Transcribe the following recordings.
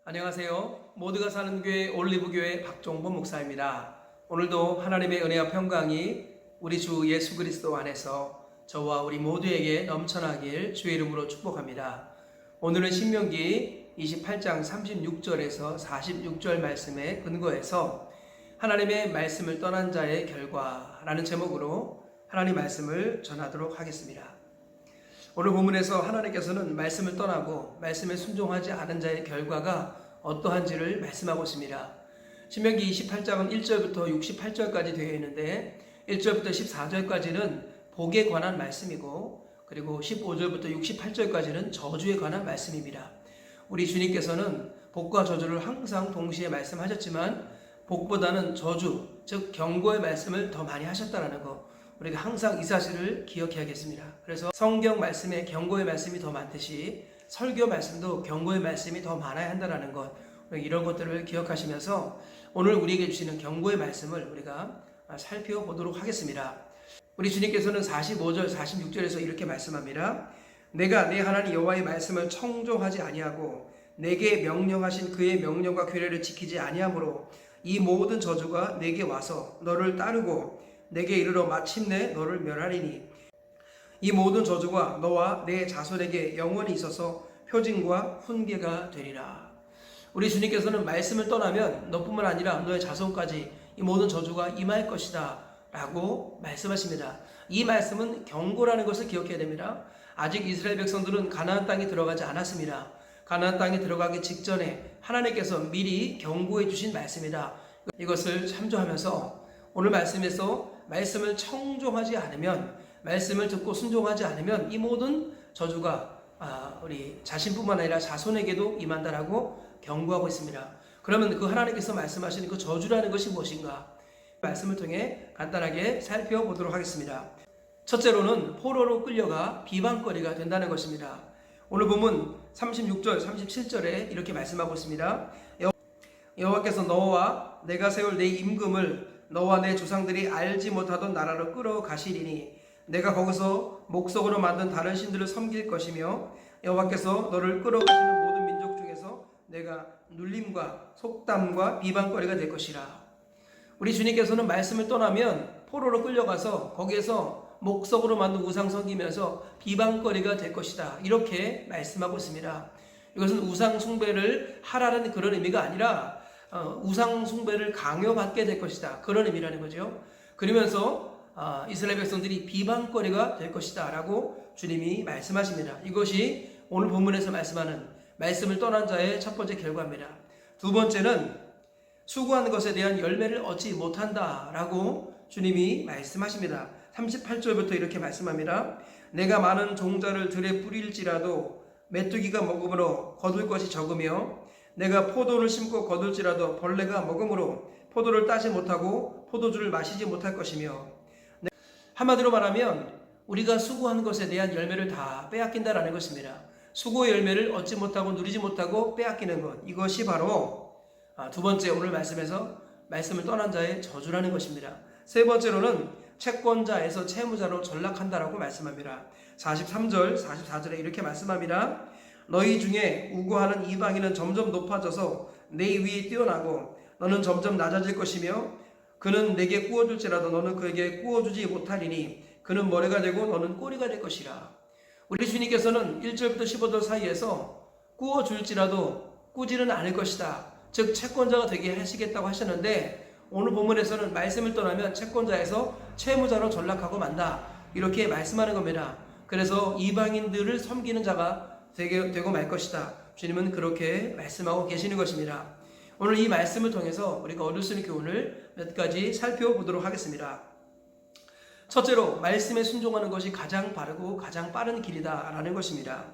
안녕하세요. 모두가 사는 교회 올리브교회 박종범 목사입니다. 오늘도 하나님의 은혜와 평강이 우리 주 예수 그리스도 안에서 저와 우리 모두에게 넘쳐나길 주의 이름으로 축복합니다. 오늘은 신명기 28장 36절에서 46절 말씀에 근거해서 하나님의 말씀을 떠난 자의 결과라는 제목으로 하나님 말씀을 전하도록 하겠습니다. 오늘 본문에서 하나님께서는 말씀을 떠나고 말씀에 순종하지 않은 자의 결과가 어떠한지를 말씀하고 있습니다. 신명기 28장은 1절부터 68절까지 되어 있는데 1절부터 14절까지는 복에 관한 말씀이고 그리고 15절부터 68절까지는 저주에 관한 말씀입니다. 우리 주님께서는 복과 저주를 항상 동시에 말씀하셨지만 복보다는 저주, 즉 경고의 말씀을 더 많이 하셨다는 것, 우리가 항상 이 사실을 기억해야겠습니다. 그래서 성경 말씀에 경고의 말씀이 더 많듯이 설교 말씀도 경고의 말씀이 더 많아야 한다는 것, 이런 것들을 기억하시면서 오늘 우리에게 주시는 경고의 말씀을 우리가 살펴보도록 하겠습니다. 우리 주님께서는 45절, 46절에서 이렇게 말씀합니다. 내가 내 하나님 여호와의 말씀을 청종하지 아니하고 내게 명령하신 그의 명령과 규례를 지키지 아니하므로 이 모든 저주가 내게 와서 너를 따르고 내게 이르러 마침내 너를 멸하리니 이 모든 저주가 너와 내 자손에게 영원히 있어서 표징과 훈계가 되리라. 우리 주님께서는 말씀을 떠나면 너뿐만 아니라 너의 자손까지 이 모든 저주가 임할 것이다 라고 말씀하십니다. 이 말씀은 경고라는 것을 기억해야 됩니다. 아직 이스라엘 백성들은 가나안 땅에 들어가지 않았습니다. 가나안 땅에 들어가기 직전에 하나님께서 미리 경고해 주신 말씀이다. 이것을 참조하면서 오늘 말씀에서 말씀을 청종하지 않으면, 말씀을 듣고 순종하지 않으면 이 모든 저주가 우리 자신뿐만 아니라 자손에게도 임한다라고 경고하고 있습니다. 그러면 그 하나님께서 말씀하시는 그 저주라는 것이 무엇인가? 말씀을 통해 간단하게 살펴보도록 하겠습니다. 첫째로는 포로로 끌려가 비방거리가 된다는 것입니다. 오늘 본문 36절, 37절에 이렇게 말씀하고 있습니다. 여호와께서 너와 내가 세울 내 임금을 너와 내 조상들이 알지 못하던 나라로 끌어가시리니 내가 거기서 목석으로 만든 다른 신들을 섬길 것이며 여호와께서 너를 끌어가시는 모든 민족 중에서 내가 눌림과 속담과 비방거리가 될 것이라. 우리 주님께서는 말씀을 떠나면 포로로 끌려가서 거기에서 목석으로 만든 우상 섬기면서 비방거리가 될 것이다, 이렇게 말씀하고 있습니다. 이것은 우상 숭배를 하라는 그런 의미가 아니라 우상 숭배를 강요받게 될 것이다, 그런 의미라는 거죠. 그러면서 이스라엘 백성들이 비방거리가 될 것이다 라고 주님이 말씀하십니다. 이것이 오늘 본문에서 말씀하는 말씀을 떠난 자의 첫 번째 결과입니다. 두 번째는 수고하는 것에 대한 열매를 얻지 못한다 라고 주님이 말씀하십니다. 38절부터 이렇게 말씀합니다. 내가 많은 종자를 들에 뿌릴지라도 메뚜기가 먹음으로 거둘 것이 적으며 내가 포도를 심고 거둘지라도 벌레가 먹음으로 포도를 따지 못하고 포도주를 마시지 못할 것이며, 한마디로 말하면 우리가 수고하는 것에 대한 열매를 다 빼앗긴다라는 것입니다. 수고의 열매를 얻지 못하고 누리지 못하고 빼앗기는 것, 이것이 바로 두 번째 오늘 말씀에서 말씀을 떠난 자의 저주라는 것입니다. 세 번째로는 채권자에서 채무자로 전락한다라고 말씀합니다. 43절, 44절에 이렇게 말씀합니다. 너희 중에 우고하는 이방인은 점점 높아져서 내 위에 뛰어나고 너는 점점 낮아질 것이며 그는 내게 꾸어줄지라도 너는 그에게 꾸어주지 못하리니 그는 머리가 되고 너는 꼬리가 될 것이라. 우리 주님께서는 1절부터 15절 사이에서 꾸어줄지라도 꾸지는 않을 것이다, 즉 채권자가 되게 하시겠다고 하셨는데 오늘 본문에서는 말씀을 떠나면 채권자에서 채무자로 전락하고 만다, 이렇게 말씀하는 겁니다. 그래서 이방인들을 섬기는 자가 되고 말 것이다, 주님은 그렇게 말씀하고 계시는 것입니다. 오늘 이 말씀을 통해서 우리가 얻을 수 있는 교훈을 몇 가지 살펴보도록 하겠습니다. 첫째로 말씀에 순종하는 것이 가장 바르고 가장 빠른 길이다 라는 것입니다.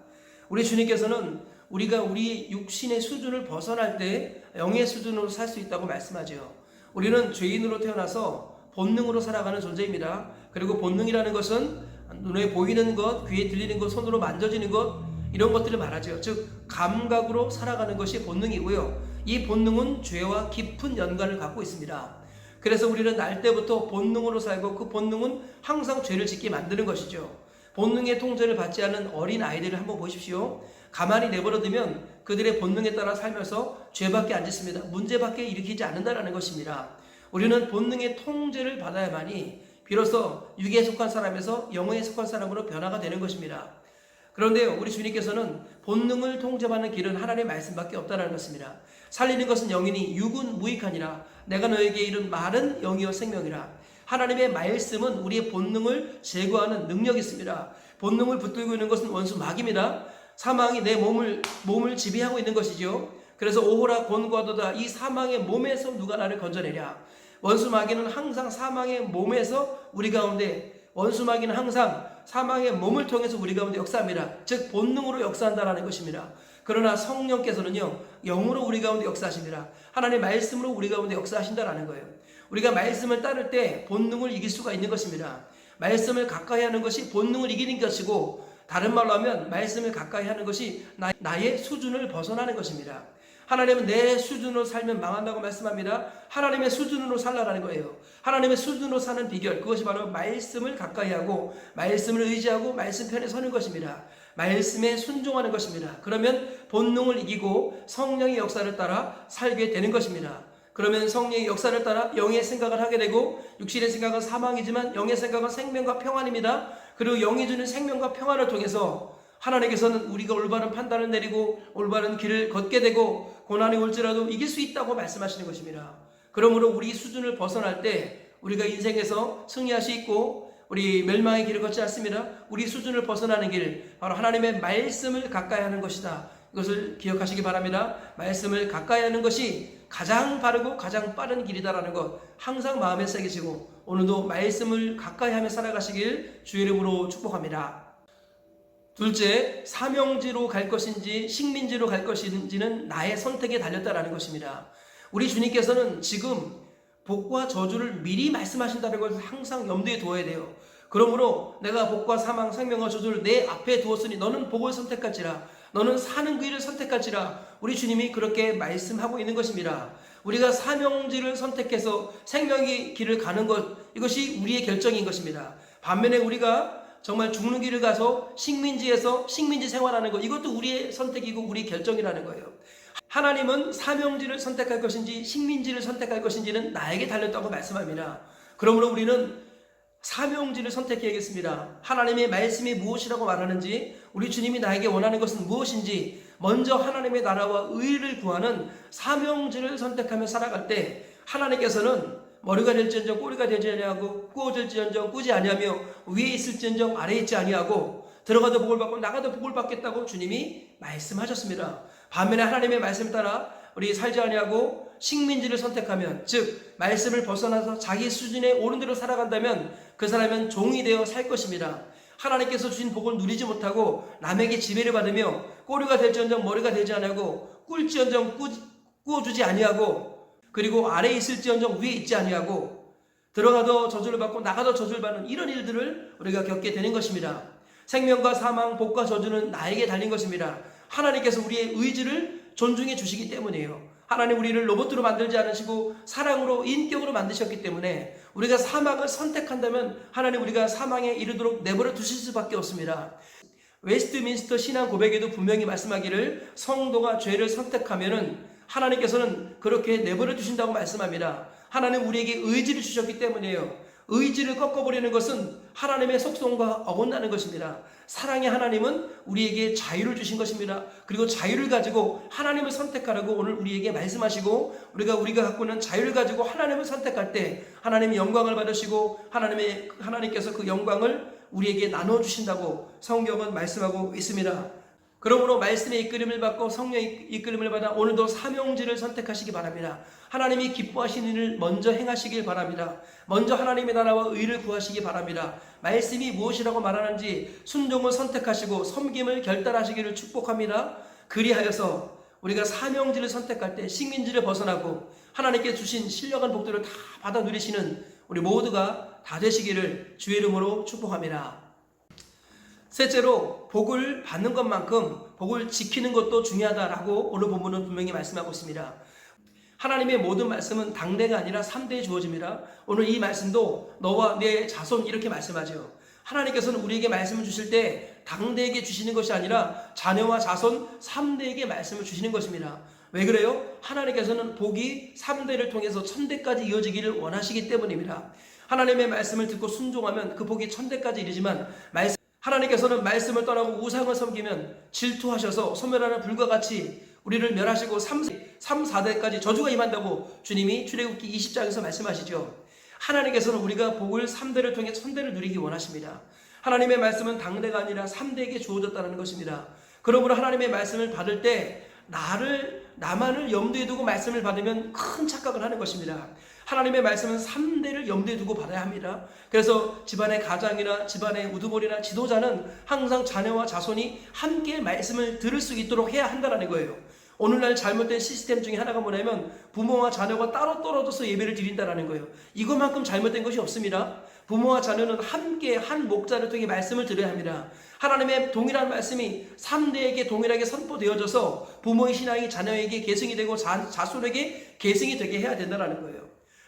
우리 주님께서는 우리가 우리 육신의 수준을 벗어날 때 영의 수준으로 살 수 있다고 말씀하죠. 우리는 죄인으로 태어나서 본능으로 살아가는 존재입니다. 그리고 본능이라는 것은 눈에 보이는 것, 귀에 들리는 것, 손으로 만져지는 것, 이런 것들을 말하죠. 즉 감각으로 살아가는 것이 본능이고요. 이 본능은 죄와 깊은 연관을 갖고 있습니다. 그래서 우리는 날 때부터 본능으로 살고 그 본능은 항상 죄를 짓게 만드는 것이죠. 본능의 통제를 받지 않은 어린 아이들을 한번 보십시오. 가만히 내버려두면 그들의 본능에 따라 살면서 죄밖에 안 짓습니다. 문제밖에 일으키지 않는다라는 것입니다. 우리는 본능의 통제를 받아야만이 비로소 육에 속한 사람에서 영에 속한 사람으로 변화가 되는 것입니다. 그런데 우리 주님께서는 본능을 통제받는 길은 하나님의 말씀밖에 없다는 것입니다. 살리는 것은 영이니 육은 무익하니라. 내가 너에게 이른 말은 영이요 생명이라. 하나님의 말씀은 우리의 본능을 제거하는 능력이 있습니다. 본능을 붙들고 있는 것은 원수 마귀입니다. 사망이 내 몸을 지배하고 있는 것이죠. 그래서 오호라 곤과도다. 이 사망의 몸에서 누가 나를 건져내랴. 원수 마귀는 항상 사망의 몸에서 우리 가운데, 원수 마귀는 항상 사망의 몸을 통해서 우리 가운데 역사합니다. 즉 본능으로 역사한다는 것입니다. 그러나 성령께서는요, 영으로 우리 가운데 역사하십니다. 하나님의 말씀으로 우리 가운데 역사하신다는 거예요. 우리가 말씀을 따를 때 본능을 이길 수가 있는 것입니다. 말씀을 가까이 하는 것이 본능을 이기는 것이고, 다른 말로 하면 말씀을 가까이 하는 것이 나의 수준을 벗어나는 것입니다. 하나님은 내 수준으로 살면 망한다고 말씀합니다. 하나님의 수준으로 살라라는 거예요. 하나님의 수준으로 사는 비결, 그것이 바로 말씀을 가까이 하고 말씀을 의지하고 말씀 편에 서는 것입니다. 말씀에 순종하는 것입니다. 그러면 본능을 이기고 성령의 역사를 따라 살게 되는 것입니다. 그러면 성령의 역사를 따라 영의 생각을 하게 되고, 육신의 생각은 사망이지만 영의 생각은 생명과 평안입니다. 그리고 영이 주는 생명과 평안을 통해서 하나님께서는 우리가 올바른 판단을 내리고 올바른 길을 걷게 되고 고난이 올지라도 이길 수 있다고 말씀하시는 것입니다. 그러므로 우리 수준을 벗어날 때 우리가 인생에서 승리할 수 있고 우리 멸망의 길을 걷지 않습니다. 우리 수준을 벗어나는 길, 바로 하나님의 말씀을 가까이 하는 것이다. 이것을 기억하시기 바랍니다. 말씀을 가까이 하는 것이 가장 바르고 가장 빠른 길이다라는 것 항상 마음에 새기시고, 오늘도 말씀을 가까이 하며 살아가시길 주의 이름으로 축복합니다. 둘째, 사명지로 갈 것인지 식민지로 갈 것인지는 나의 선택에 달렸다라는 것입니다. 우리 주님께서는 지금 복과 저주를 미리 말씀하신다는 것을 항상 염두에 두어야 돼요. 그러므로 내가 복과 사망, 생명과 저주를 내 앞에 두었으니 너는 복을 선택할지라, 너는 사는 그 길을 선택할지라. 우리 주님이 그렇게 말씀하고 있는 것입니다. 우리가 사명지를 선택해서 생명의 길을 가는 것, 이것이 우리의 결정인 것입니다. 반면에 우리가 정말 죽는 길을 가서 식민지에서 식민지 생활하는 것, 이것도 우리의 선택이고 우리의 결정이라는 거예요. 하나님은 사명지를 선택할 것인지 식민지를 선택할 것인지는 나에게 달렸다고 말씀합니다. 그러므로 우리는 사명지를 선택해야겠습니다. 하나님의 말씀이 무엇이라고 말하는지, 우리 주님이 나에게 원하는 것은 무엇인지 먼저 하나님의 나라와 의를 구하는 사명지를 선택하며 살아갈 때 하나님께서는 머리가 될지언정 꼬리가 되지 아니하고 꾸어질지언정 꾸지 아니하며 위에 있을지언정 아래에 있지 아니하고 들어가도 복을 받고 나가도 복을 받겠다고 주님이 말씀하셨습니다. 반면에 하나님의 말씀을 따라 우리 살지 아니하고 식민지를 선택하면, 즉 말씀을 벗어나서 자기 수준에 오른 대로 살아간다면 그 사람은 종이 되어 살 것입니다. 하나님께서 주신 복을 누리지 못하고 남에게 지배를 받으며 꼬리가 될지언정 머리가 되지 아니하고 꿀지언정 꾸어주지 아니하고, 그리고 아래에 있을지언정 위에 있지 아니하고 들어가도 저주를 받고 나가도 저주를 받는 이런 일들을 우리가 겪게 되는 것입니다. 생명과 사망, 복과 저주는 나에게 달린 것입니다. 하나님께서 우리의 의지를 존중해 주시기 때문이에요. 하나님 우리를 로봇으로 만들지 않으시고 사랑으로 인격으로 만드셨기 때문에 우리가 사망을 선택한다면 하나님 우리가 사망에 이르도록 내버려 두실 수밖에 없습니다. 웨스트민스터 신앙 고백에도 분명히 말씀하기를 성도가 죄를 선택하면은 하나님께서는 그렇게 내버려 두신다고 말씀합니다. 하나님 우리에게 의지를 주셨기 때문이에요. 의지를 꺾어버리는 것은 하나님의 속성과 어긋나는 것입니다. 사랑의 하나님은 우리에게 자유를 주신 것입니다. 그리고 자유를 가지고 하나님을 선택하라고 오늘 우리에게 말씀하시고, 우리가 갖고 있는 자유를 가지고 하나님을 선택할 때 하나님이 영광을 받으시고 하나님께서 그 영광을 우리에게 나눠주신다고 성경은 말씀하고 있습니다. 그러므로 말씀의 이끌림을 받고 성령의 이끌림을 받아 오늘도 사명지를 선택하시기 바랍니다. 하나님이 기뻐하시는 일을 먼저 행하시길 바랍니다. 먼저 하나님의 나라와 의를 구하시기 바랍니다. 말씀이 무엇이라고 말하는지 순종을 선택하시고 섬김을 결단하시기를 축복합니다. 그리하여서 우리가 사명지를 선택할 때 식민지를 벗어나고 하나님께 주신 신령한 복들을 다 받아 누리시는 우리 모두가 다 되시기를 주의 이름으로 축복합니다. 셋째로, 복을 받는 것만큼 복을 지키는 것도 중요하다라고 오늘 본문은 분명히 말씀하고 있습니다. 하나님의 모든 말씀은 당대가 아니라 3대에 주어집니다. 오늘 이 말씀도 너와 내 자손 이렇게 말씀하죠. 하나님께서는 우리에게 말씀을 주실 때 당대에게 주시는 것이 아니라 자녀와 자손 3대에게 말씀을 주시는 것입니다. 왜 그래요? 하나님께서는 복이 3대를 통해서 1000대까지 이어지기를 원하시기 때문입니다. 하나님의 말씀을 듣고 순종하면 그 복이 1000대까지 이르지만 하나님께서는 말씀을 떠나고 우상을 섬기면 질투하셔서 소멸하는 불과 같이 우리를 멸하시고 3, 4대까지 저주가 임한다고 주님이 출애굽기 20장에서 말씀하시죠. 하나님께서는 우리가 복을 3대를 통해 1000대를 누리기 원하십니다. 하나님의 말씀은 당대가 아니라 3대에게 주어졌다는 것입니다. 그러므로 하나님의 말씀을 받을 때 나만을 염두에 두고 말씀을 받으면 큰 착각을 하는 것입니다. 하나님의 말씀은 3대를 염두에 두고 받아야 합니다. 그래서 집안의 가장이나 집안의 우두머리나 지도자는 항상 자녀와 자손이 함께 말씀을 들을 수 있도록 해야 한다는 거예요. 오늘날 잘못된 시스템 중에 하나가 뭐냐면 부모와 자녀가 따로 떨어져서 예배를 드린다는 거예요. 이것만큼 잘못된 것이 없습니다. 부모와 자녀는 함께 한 목자를 통해 말씀을 들어야 합니다. 하나님의 동일한 말씀이 3대에게 동일하게 선포되어져서 부모의 신앙이 자녀에게 계승이 되고 자손에게 계승이 되게 해야 된다는 거예요.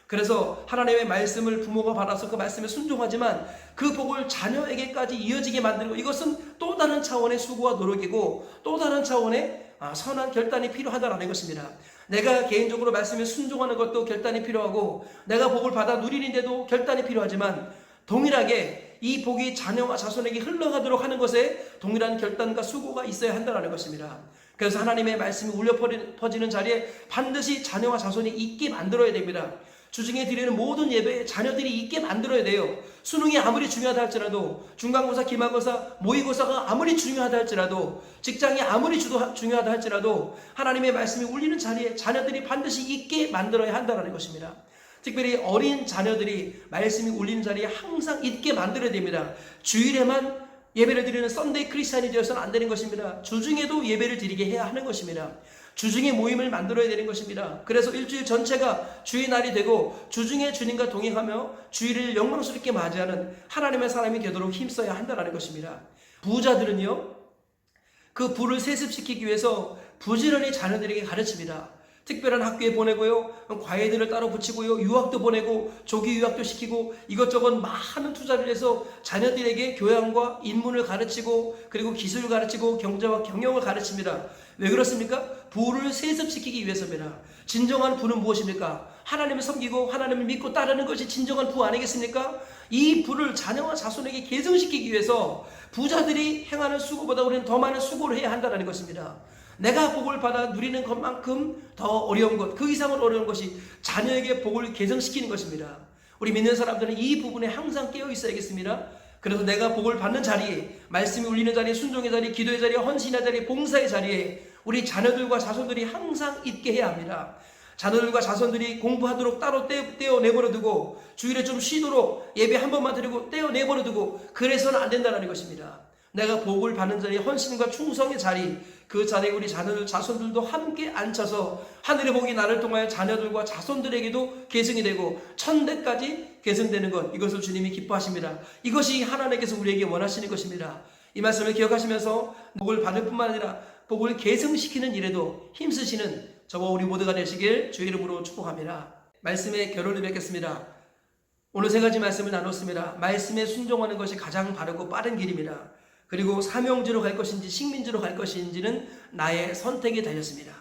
그래서 하나님의 말씀을 부모가 받아서 그 말씀에 순종하지만 그 복을 자녀에게까지 이어지게 만들고, 이것은 또 다른 차원의 수고와 노력이고 또 다른 차원의 선한 결단이 필요하다는 것입니다. 내가 개인적으로 말씀에 순종하는 것도 결단이 필요하고 내가 복을 받아 누리는데도 결단이 필요하지만 동일하게 이 복이 자녀와 자손에게 흘러가도록 하는 것에 동일한 결단과 수고가 있어야 한다는 것입니다. 그래서 하나님의 말씀이 울려 퍼지는 자리에 반드시 자녀와 자손이 있게 만들어야 됩니다. 주중에 드리는 모든 예배에 자녀들이 있게 만들어야 돼요. 수능이 아무리 중요하다 할지라도, 중간고사, 기말고사, 모의고사가 아무리 중요하다 할지라도, 직장이 아무리 중요하다 할지라도 하나님의 말씀이 울리는 자리에 자녀들이 반드시 있게 만들어야 한다는 것입니다. 특별히 어린 자녀들이 말씀이 울리는 자리에 항상 있게 만들어야 됩니다. 주일에만 예배를 드리는 썬데이 크리스찬이 되어서는 안 되는 것입니다. 주중에도 예배를 드리게 해야 하는 것입니다. 주중에 모임을 만들어야 되는 것입니다. 그래서 일주일 전체가 주의 날이 되고 주중에 주님과 동행하며 주일을 영광스럽게 맞이하는 하나님의 사람이 되도록 힘써야 한다는 것입니다. 부자들은요, 그 부를 세습시키기 위해서 부지런히 자녀들에게 가르칩니다. 특별한 학교에 보내고요, 과외들을 따로 붙이고요, 유학도 보내고 조기 유학도 시키고 이것저것 많은 투자를 해서 자녀들에게 교양과 인문을 가르치고 그리고 기술을 가르치고 경제와 경영을 가르칩니다. 왜 그렇습니까? 부를 세습시키기 위해서입니다. 진정한 부는 무엇입니까? 하나님을 섬기고 하나님을 믿고 따르는 것이 진정한 부 아니겠습니까? 이 부를 자녀와 자손에게 계승시키기 위해서 부자들이 행하는 수고보다 우리는 더 많은 수고를 해야 한다는 것입니다. 내가 복을 받아 누리는 것만큼 더 어려운 것, 그 이상으로 어려운 것이 자녀에게 복을 계승시키는 것입니다. 우리 믿는 사람들은 이 부분에 항상 깨어 있어야겠습니다. 그래서 내가 복을 받는 자리에, 말씀이 울리는 자리에, 순종의 자리에, 기도의 자리에, 헌신의 자리에, 봉사의 자리에 우리 자녀들과 자손들이 항상 있게 해야 합니다. 자녀들과 자손들이 공부하도록 따로 떼어 내버려 두고 주일에 좀 쉬도록 예배 한 번만 드리고 떼어 내버려 두고 그래서는 안 된다는 것입니다. 내가 복을 받는 자리, 헌신과 충성의 자리, 그 자리에 우리 자녀들, 자손들도 함께 앉혀서 하늘의 복이 나를 통하여 자녀들과 자손들에게도 계승이 되고 1000대까지 계승되는 것, 이것을 주님이 기뻐하십니다. 이것이 하나님께서 우리에게 원하시는 것입니다. 이 말씀을 기억하시면서 복을 받을 뿐만 아니라 복을 계승시키는 일에도 힘쓰시는 저와 우리 모두가 되시길 주의 이름으로 축복합니다. 말씀의 결론을 맺겠습니다. 오늘 3가지 말씀을 나눴습니다. 말씀에 순종하는 것이 가장 바르고 빠른 길입니다. 그리고 사명지로 갈 것인지 식민지로 갈 것인지는 나의 선택에 달렸습니다.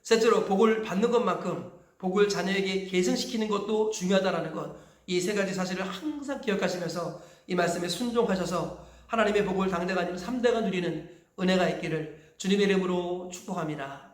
셋째로, 복을 받는 것만큼 복을 자녀에게 계승시키는 것도 중요하다는 것, 이 3가지 사실을 항상 기억하시면서 이 말씀에 순종하셔서 하나님의 복을 당대가 아니면 3대가 누리는 은혜가 있기를 주님의 이름으로 축복합니다.